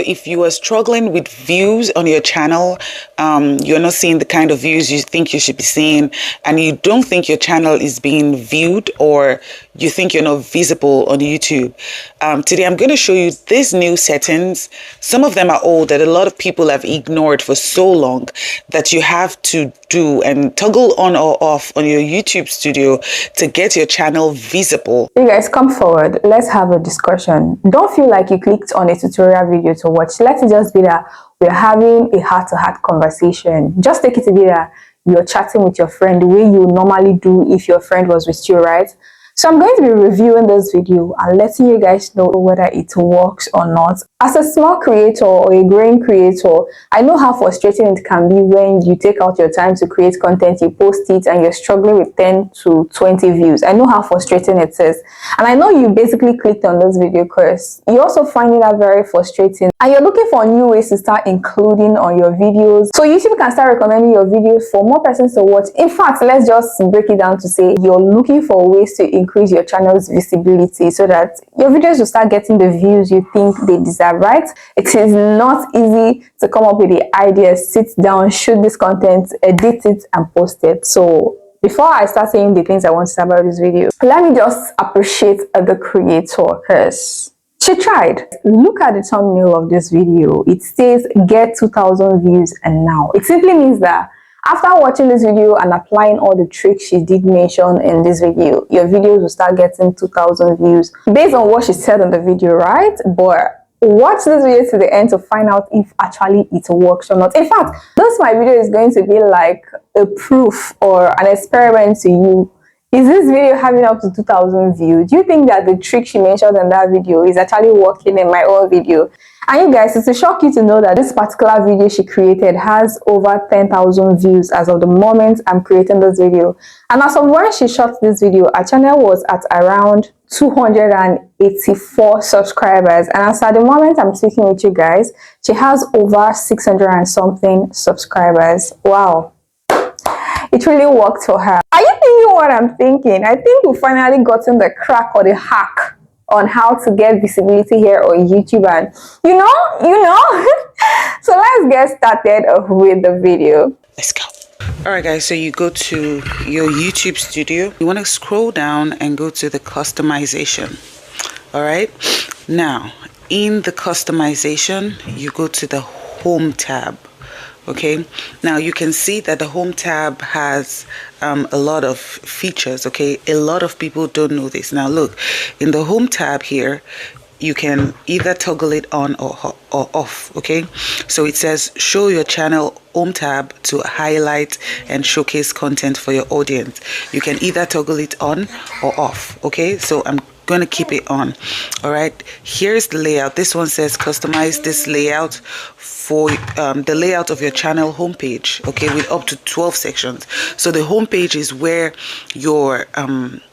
If you are struggling with views on your channel, you're not seeing the kind of views you think you should be seeing, and you don't think your channel is being viewed, or you think you're not visible on YouTube, today I'm going to show you these new settings. Some of them are old that a lot of people have ignored for so long that you have to do and toggle on or off on your YouTube studio to get your channel visible. You guys, come forward. Let's have a discussion. Don't feel like you clicked on a tutorial video to watch. Let it just be that we're having a heart-to-heart conversation. Just take it to be that you're chatting with your friend the way you normally do if your friend was with you, right? So I'm going to be reviewing this video and letting you guys know whether it works or not. As a small creator or a growing creator, I know how frustrating it can be when you take out your time to create content, you post it, and you're struggling with 10 to 20 views. I know how frustrating it is. And I know you basically clicked on this video because you're also finding that very frustrating. And you're looking for new ways to start including on your videos. So YouTube can start recommending your videos for more persons to watch. In fact, let's just break it down to say you're looking for ways to increase your channel's visibility so that your videos will start getting the views you think they deserve, right? It is not easy to come up with the idea, sit down, shoot this content, edit it, and post it. So before I start saying the things I want to say about this video, let me just appreciate the creator because she tried. Look at the thumbnail of this video. It says get 2,000 views and now. It simply means that after watching this video and applying all the tricks she did mention in this video, your videos will start getting 2,000 views based on what she said in the video, right? But watch this video to the end to find out if actually it works or not. In fact, this my video is going to be like a proof or an experiment to you. Is this video having up to 2,000 views? Do you think that the trick she mentioned in that video is actually working in my own video? And you guys, it's a shock you to know that this particular video she created has over 10,000 views as of the moment I'm creating this video. And as of when she shot this video, her channel was at around 284 subscribers. And as at the moment I'm speaking with you guys, she has over 600 and something subscribers. Wow. It really worked for her. Are you thinking what I'm thinking? I think we've finally gotten the crack or the hack on how to get visibility here on YouTube, and you know. So let's get started with the video. Let's go. All right, guys, so you go to your YouTube studio. You want to scroll down and go to the customization. All right, now in the customization, you go to the home tab. Okay, now you can see that the home tab has a lot of features. Okay, a lot of people don't know this. Now look, in the home tab here, you can either toggle it on or off. Okay, so it says show your channel home tab to highlight and showcase content for your audience. You can either toggle it on or off. Okay, so I'm going to keep it on. All right, here's the layout. This one says customize this layout for the layout of your channel homepage, okay, with up to 12 sections. So the homepage is where your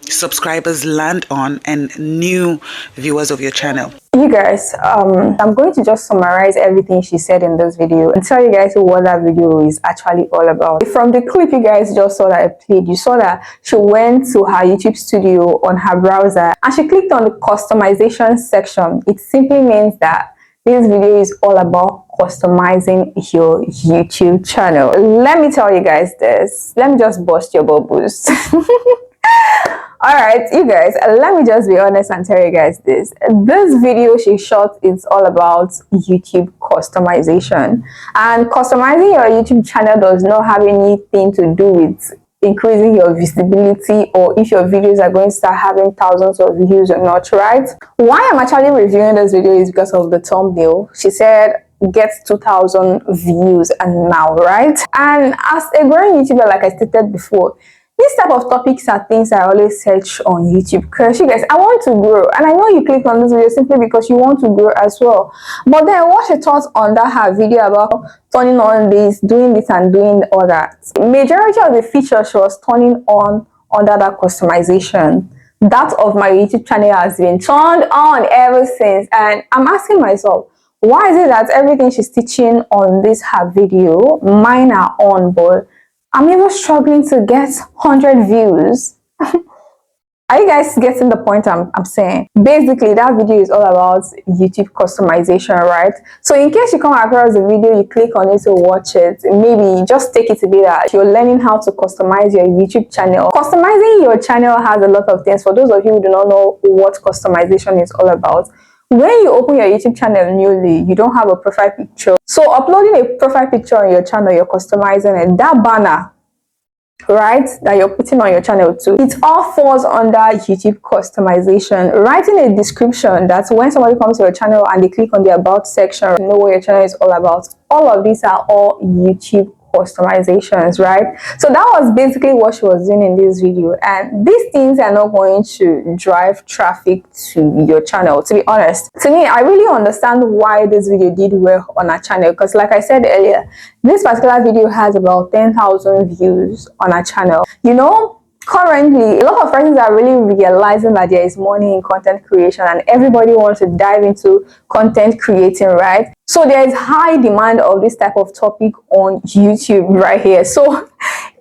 subscribers land on and new viewers of your channel. You guys, I'm going to just summarize everything she said in this video and tell you guys what that video is actually all about. From the clip you guys just saw that I played, you saw that she went to her YouTube studio on her browser and she clicked on the customization section. It simply means that this video is all about customizing your YouTube channel. Let me tell you guys this. Let me just bust your bubbles. Alright, you guys, let me just be honest and tell you guys this. This video she shot is all about YouTube customization. And customizing your YouTube channel does not have anything to do with increasing your visibility or if your videos are going to start having thousands of views or not, right? Why I'm actually reviewing this video is because of the thumbnail. She said get 2,000 views and now, right? And as a growing YouTuber, like I stated before, these type of topics are things I always search on YouTube because you guys, I want to grow, and I know you clicked on this video simply because you want to grow as well. But then what she thought on that her video about turning on this, doing this, and doing all that, majority of the features she was turning on under that customization, that of my YouTube channel has been turned on ever since. And I'm asking myself, why is it that everything she's teaching on this her video, mine are on, but I'm even struggling to get 100 views? Are you guys getting the point I'm saying? Basically, that video is all about YouTube customization, right? So in case you come across the video, you click on it to watch it, maybe just take it to be that you're learning how to customize your YouTube channel. Customizing your channel has a lot of things. For those of you who do not know what customization is all about, when you open your YouTube channel newly, you don't have a profile picture. So uploading a profile picture on your channel, you're customizing it. That banner, right, that you're putting on your channel too, it all falls under YouTube customization. Writing a description that when somebody comes to your channel and they click on the about section, know what your channel is all about. All of these are all YouTube customizations, right? So that was basically what she was doing in this video, and these things are not going to drive traffic to your channel. To be honest, to me, I really understand why this video did well on our channel, because like I said earlier, this particular video has about 10,000 views on our channel. You know, currently a lot of friends are really realizing that there is money in content creation and everybody wants to dive into content creating, right? So there is high demand of this type of topic on YouTube right here. So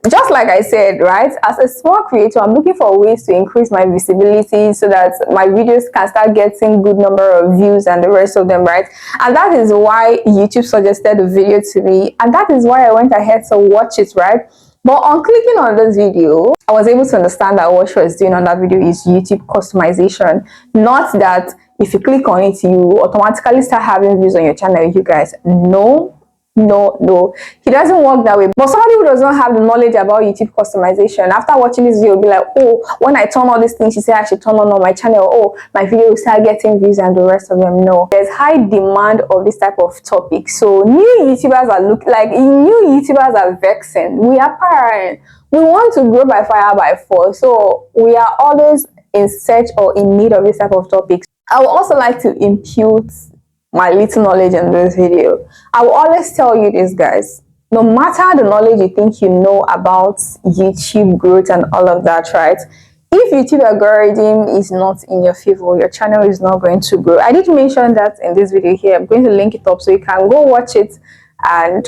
just like I said, right, as a small creator, I'm looking for ways to increase my visibility so that my videos can start getting good number of views and the rest of them, right? And that is why YouTube suggested the video to me, and that is why I went ahead to watch it, right? But on clicking on this video, I was able to understand that what she was doing on that video is YouTube customization. Not that if you click on it, you automatically start having views on your channel, you guys. No, it doesn't work that way. But somebody who does not have the knowledge about YouTube customization, after watching this video, will be like, oh, when I turn all these things, she said I should turn on my channel. Oh, my video will start getting views and the rest of them. No, there's high demand of this type of topic. So new YouTubers are vexing. We are paranoid. We want to grow by fire by force. So we are always in search or in need of this type of topics. I would also like to impute my little knowledge in this video. I will always tell you this, guys. No matter the knowledge you think you know about YouTube growth and all of that, right? If YouTube algorithm is not in your favor, your channel is not going to grow. I did mention that in this video here. I'm going to link it up so you can go watch it. And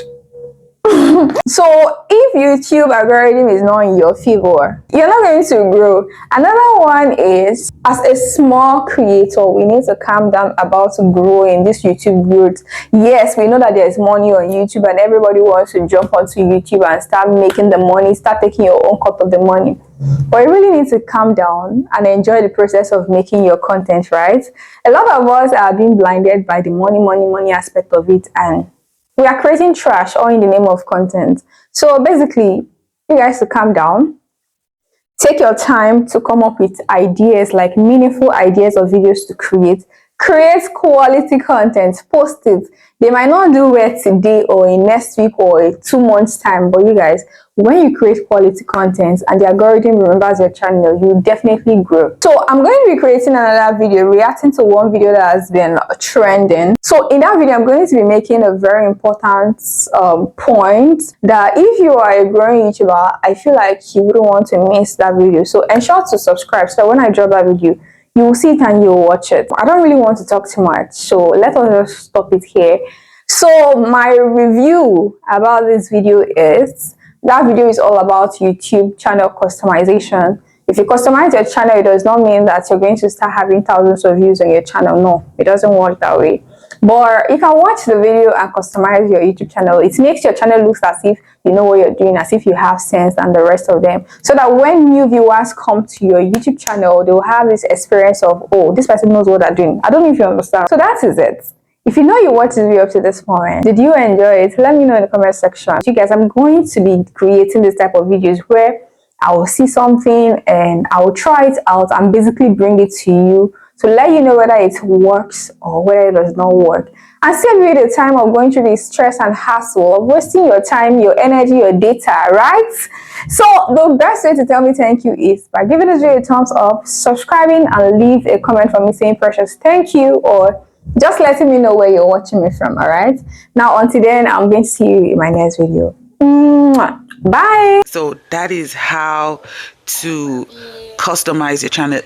so if YouTube algorithm is not in your favor, you're not going to grow. Another one is, as a small creator, we need to calm down about growing this YouTube growth. Yes, we know that there's money on YouTube and everybody wants to jump onto YouTube and start making the money, start taking your own cut of the money. But you really need to calm down and enjoy the process of making your content, right? A lot of us are being blinded by the money aspect of it, and we are creating trash all in the name of content. So basically, you guys to calm down. Take your time to come up with ideas, like meaningful ideas of videos to create. Create quality content, post it. They might not do well today or in next week or in 2 months time, but you guys, when you create quality content and the algorithm remembers your channel, you definitely grow. So I'm going to be creating another video reacting to one video that has been trending. So in that video, I'm going to be making a very important point that if you are a growing YouTuber, I feel like you wouldn't want to miss that video. So ensure to subscribe so when I drop that video, you will see it and you'll watch it. I don't really want to talk too much, so let us just stop it here. So my review about this video is, that video is all about YouTube channel customization. If you customize your channel, it does not mean that you're going to start having thousands of views on your channel. No, it doesn't work that way. But you can watch the video and customize your YouTube channel. It makes your channel look as if you know what you're doing, as if you have sense and the rest of them. So that when new viewers come to your YouTube channel, they'll have this experience of, oh, this person knows what they're doing. I don't know if you understand. So that is it. If you know you watched this video up to this point, did you enjoy it? Let me know in the comment section. You guys, I'm going to be creating this type of videos where I will see something and I will try it out and basically bring it to you to let you know whether it works or whether it does not work, and save you the time of going through the stress and hassle of wasting your time, your energy, your data, right? So the best way to tell me thank you is by giving this video a thumbs up, subscribing, and leave a comment from me saying precious thank you, or just letting me know where you're watching me from. All right, now until then, I'm going to see you in my next video. Bye. So that is how to customize your channel.